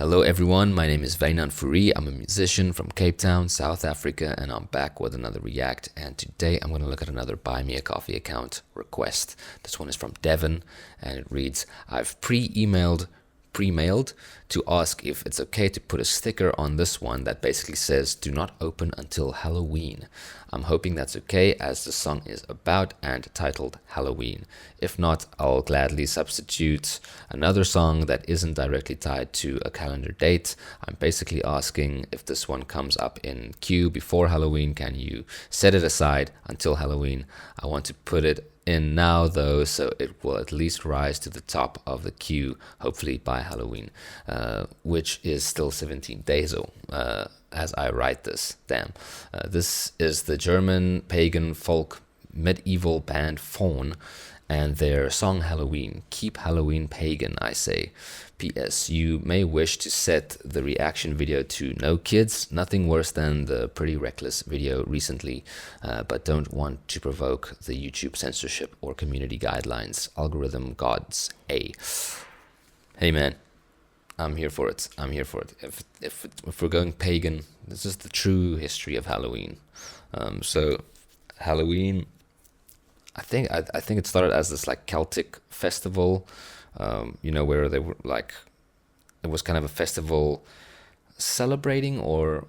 Hello everyone, my name is Wynand Fourie. I'm a musician from Cape Town, South Africa, and I'm back with another React. And today I'm going to look at another Buy Me a Coffee account request. This one is from Devin, and it reads, I've pre-mailed to ask if it's okay to put a sticker on this one that basically says, do not open until Halloween. I'm hoping that's okay as the song is about and titled Halloween. If not, I'll gladly substitute another song that isn't directly tied to a calendar date. I'm basically asking if this one comes up in queue before Halloween, can you set it aside until Halloween? I want to put it in now though, so it will at least rise to the top of the queue, hopefully by Halloween, which is still 17 days as I write this. This is the German pagan folk medieval band FAUN and their song Halloween. Keep Halloween pagan, I say. P.S. You may wish to set the reaction video to no kids, nothing worse than the Pretty Reckless video recently, but don't want to provoke the YouTube censorship or community guidelines. Algorithm gods, A. Hey man, I'm here for it. If we're going pagan, this is the true history of Halloween. So Halloween, I think it started as this like Celtic festival, where they were like, it was kind of a festival celebrating or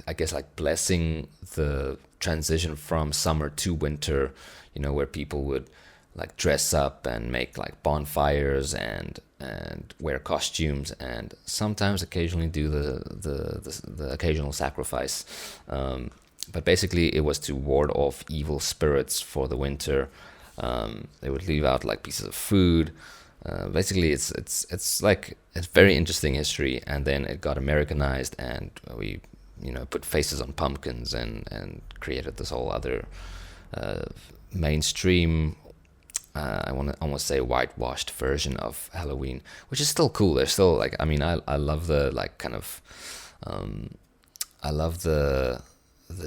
I guess like blessing the transition from summer to winter, where people would like dress up and make like bonfires and wear costumes and sometimes occasionally do the occasional sacrifice. But basically it was to ward off evil spirits for the winter. They would leave out like pieces of food. Basically it's very interesting history, and then it got Americanized and we put faces on pumpkins and created this whole other mainstream, I want to almost say whitewashed version of Halloween, which is still cool. There's still like, I love the like kind of I love the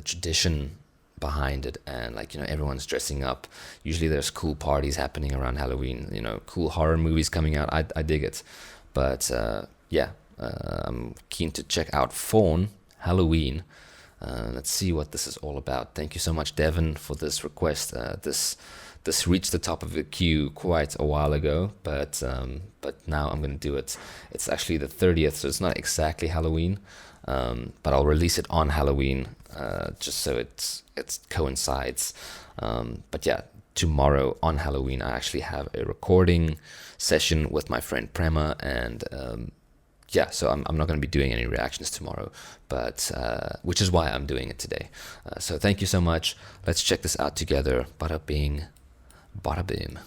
tradition behind it, and like everyone's dressing up. Usually there's cool parties happening around Halloween, cool horror movies coming out. I dig it. But I'm keen to check out FAUN Halloween. Let's see what this is all about. Thank you so much, Devin, for this request. This reached the top of the queue quite a while ago, but now I'm gonna do it. It's actually the 30th, so it's not exactly Halloween, but I'll release it on Halloween, just so it coincides. But yeah, tomorrow on Halloween I actually have a recording session with my friend Prema, and so I'm not going to be doing any reactions tomorrow, but which is why I'm doing it today. So thank you so much. Let's check this out together. Bada bing, bada boom.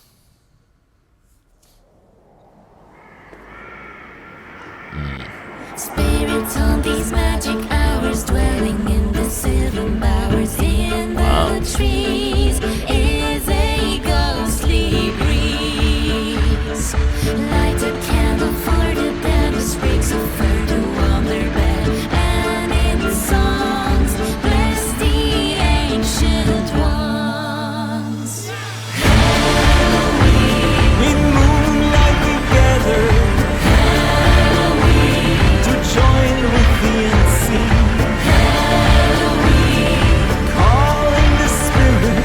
Spirits on these magic hours, dwelling in the sylvan bowers, in the trees is a ghostly breeze. Light a candle for the dead, who sprigs of fur to warm their bed, and in songs bless the ancient ones. Halloween, In moonlight together, join with the unseen, Halloween, calling the spirit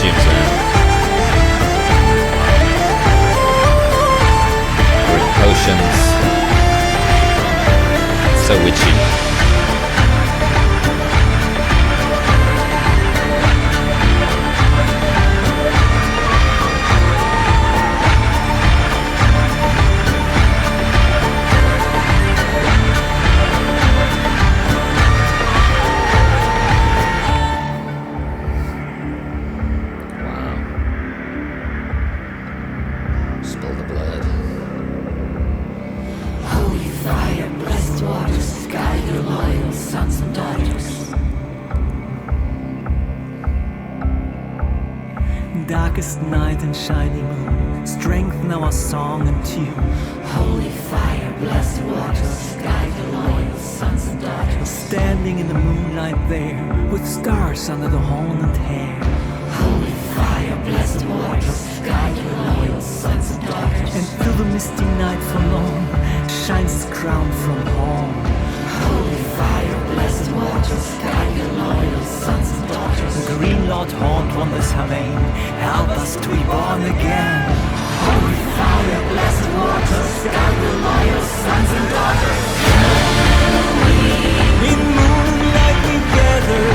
costumes, man. Brewing potions. So witchy. Darkest night and shiny moon, strengthen our song and tune. Holy fire, blessed waters, guide the loyal sons and daughters. Standing in the moonlight there, with stars under the horn and hair. Holy fire, blessed waters, guide the loyal sons and daughters. And through the misty night forlorn, shines his crown from horn. Holy fire, blessed waters, guide the loyal sons and daughters. The green Lord haunt wonders her vein, help us to be born again. Holy fire, blessed waters, guide the loyal sons and daughters. In moonlight we gather,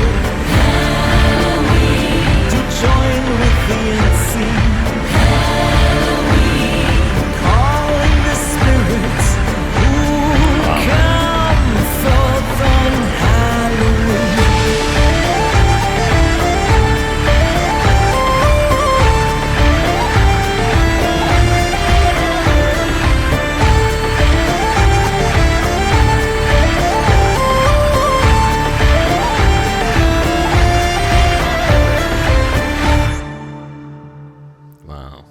to join with the unseen, calling the spirits who come forth on Halloween. Wow.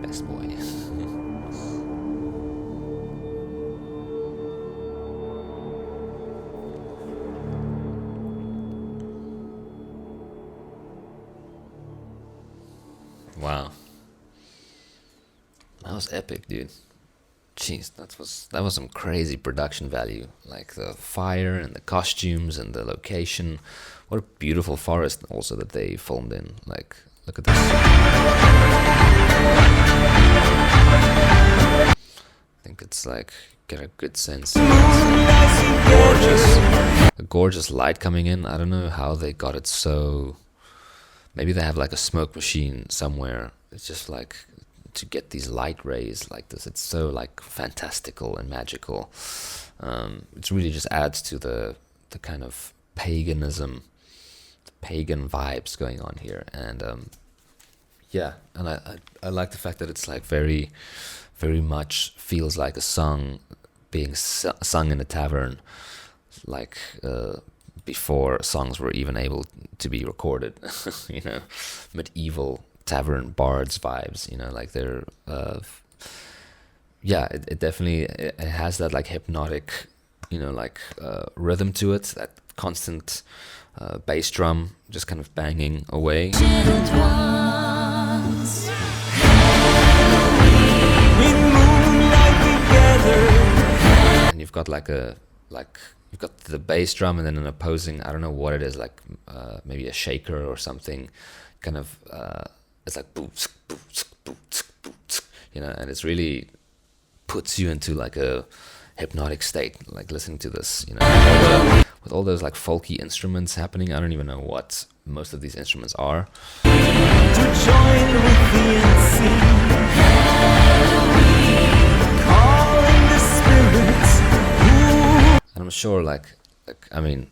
Best boy. Wow. That was epic, dude. Jeez, that was some crazy production value. Like the fire and the costumes and the location. What a beautiful forest also that they filmed in. Like, look at this. I think it's like, get a good sense. Gorgeous. A gorgeous light coming in. I don't know how they got it so... Maybe they have like a smoke machine somewhere. It's just like to get these light rays like this. It's so like fantastical and magical. It really just adds to the kind of paganism, the pagan vibes going on here. And yeah, and I like the fact that it's like very, very much feels like a song being sung in a tavern, like before songs were even able to be recorded. You know, medieval tavern bards vibes, you know, like they're yeah, it definitely it has that like hypnotic, you know, like rhythm to it, that constant bass drum just kind of banging away. And you've got you've got the bass drum and then an opposing, I don't know what it is, like maybe a shaker or something, kind of it's like boots, boots, boots, boots, you know, and it's really puts you into like a hypnotic state, like listening to this, you know, with all those like folky instruments happening. I don't even know what most of these instruments are. To join with the unseen, calling the spirits. And I'm sure, like I mean,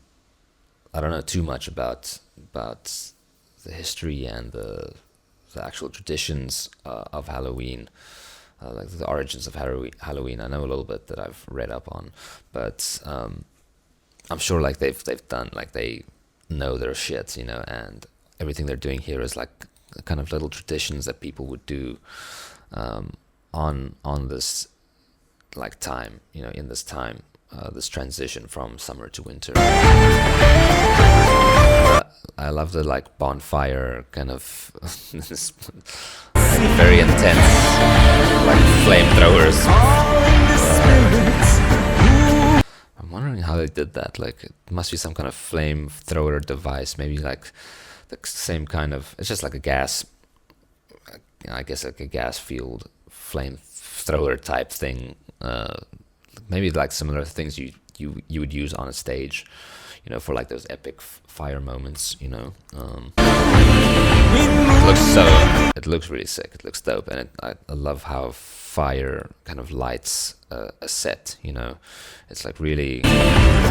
I don't know too much about the history and the actual traditions of Halloween, like the origins of Halloween. I know a little bit that I've read up on, but I'm sure like they've done, like they know their shit, you know, and everything they're doing here is like kind of little traditions that people would do on this like time, you know, in this time. This transition from summer to winter. I love the like bonfire kind of this very intense like flamethrowers. I'm wondering how they did that. Like it must be some kind of flamethrower device, maybe like the same kind of. It's just like a gas. I guess like a gas fueled flamethrower type thing. Maybe like similar things you would use on a stage, you know, for like those epic fire moments, you know. It looks really sick. It looks dope, and I love how fire kind of lights a set, you know. It's like really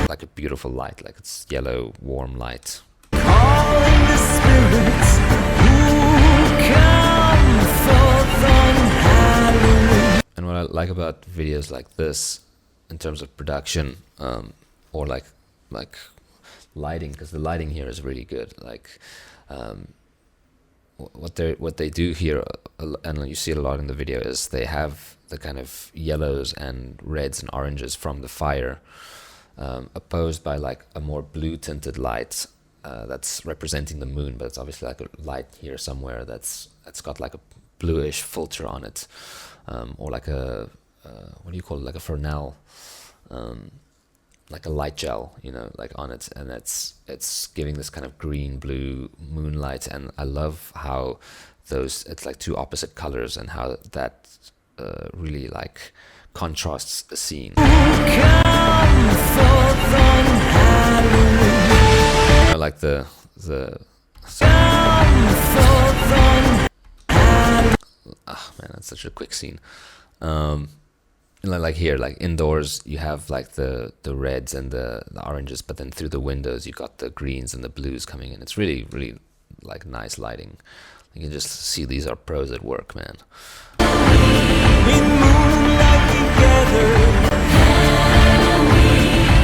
like a beautiful light, like it's yellow warm light. Calling the spirits who come forth on Halloween. And what I like about videos like this, in terms of production, or like lighting, because the lighting here is really good. Like what they do here, and you see it a lot in the video, is they have the kind of yellows and reds and oranges from the fire, opposed by like a more blue tinted light that's representing the moon, but it's obviously like a light here somewhere that's got like a bluish filter on it, or like a what do you call it, like a Fresnel, like a light gel, you know, like on it, and it's giving this kind of green blue moonlight. And I love how it's like two opposite colors, and how that really like contrasts the scene. You know, like the man, that's such a quick scene. Like here, like indoors, you have like the reds and the oranges, but then through the windows, you got the greens and the blues coming in. It's really, really like nice lighting. You can just see these are pros at work, man. In moonlight together,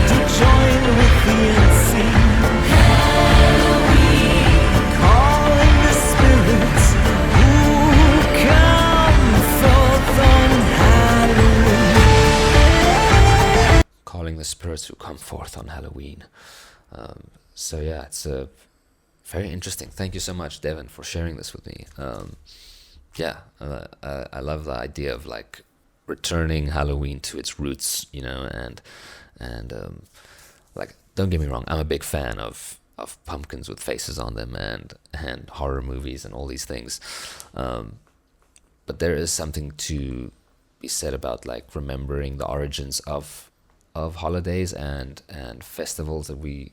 to join with the unseen. Calling the spirits who come forth on Halloween. Calling the spirits who come forth on Halloween. So yeah, it's very interesting. Thank you so much, Devin, for sharing this with me. I love the idea of like returning Halloween to its roots, you know, and like, don't get me wrong, I'm a big fan of pumpkins with faces on them and horror movies and all these things, but there is something to be said about like remembering the origins of holidays and festivals that we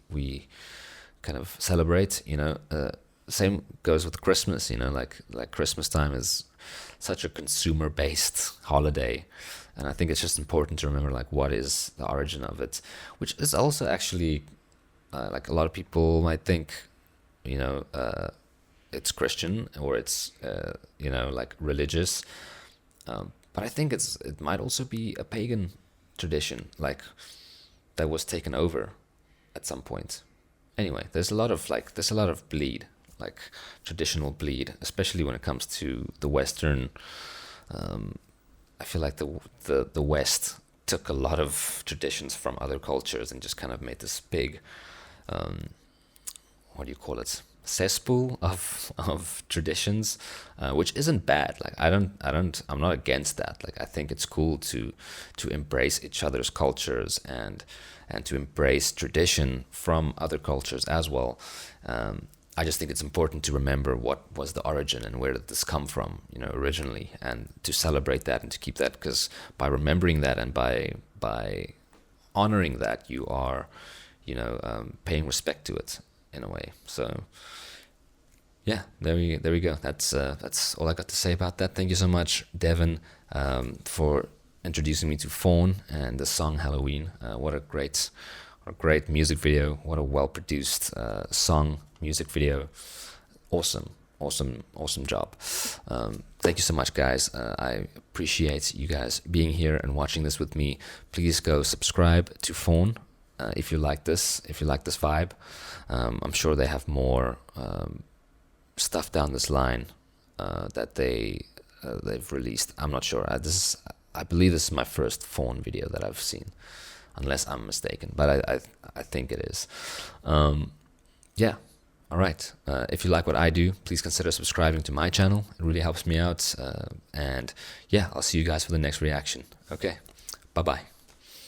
kind of celebrate, you know. Same goes with Christmas, you know, like Christmas time is such a consumer based holiday, and I think it's just important to remember like what is the origin of it, which is also actually like a lot of people might think, you know, it's Christian or it's you know, like religious, but I think it might also be a pagan tradition, like that was taken over at some point. Anyway, there's a lot of bleed, like traditional bleed, especially when it comes to the Western. I feel like the West took a lot of traditions from other cultures and just kind of made this big, what do you call it, cesspool of traditions, which isn't bad. Like I'm not against that. Like I think it's cool to embrace each other's cultures and to embrace tradition from other cultures as well. I just think it's important to remember what was the origin and where did this come from, you know, originally, and to celebrate that and to keep that, because by remembering that and by honoring that, you are, you know, paying respect to it in a way. So yeah, there we go. That's all I got to say about that. Thank you so much, Devin, for introducing me to FAUN and the song Halloween. What a great music video. What a well-produced song, music video. Awesome job. Thank you so much, guys. I appreciate you guys being here and watching this with me. Please go subscribe to FAUN if you like this vibe. I'm sure they have more stuff down this line that they've released. I'm not sure. I believe this is my first FAUN video that I've seen, unless I'm mistaken, but I think it is. Yeah, Alright, if you like what I do, please consider subscribing to my channel. It really helps me out. And yeah, I'll see you guys for the next reaction. Okay, bye-bye.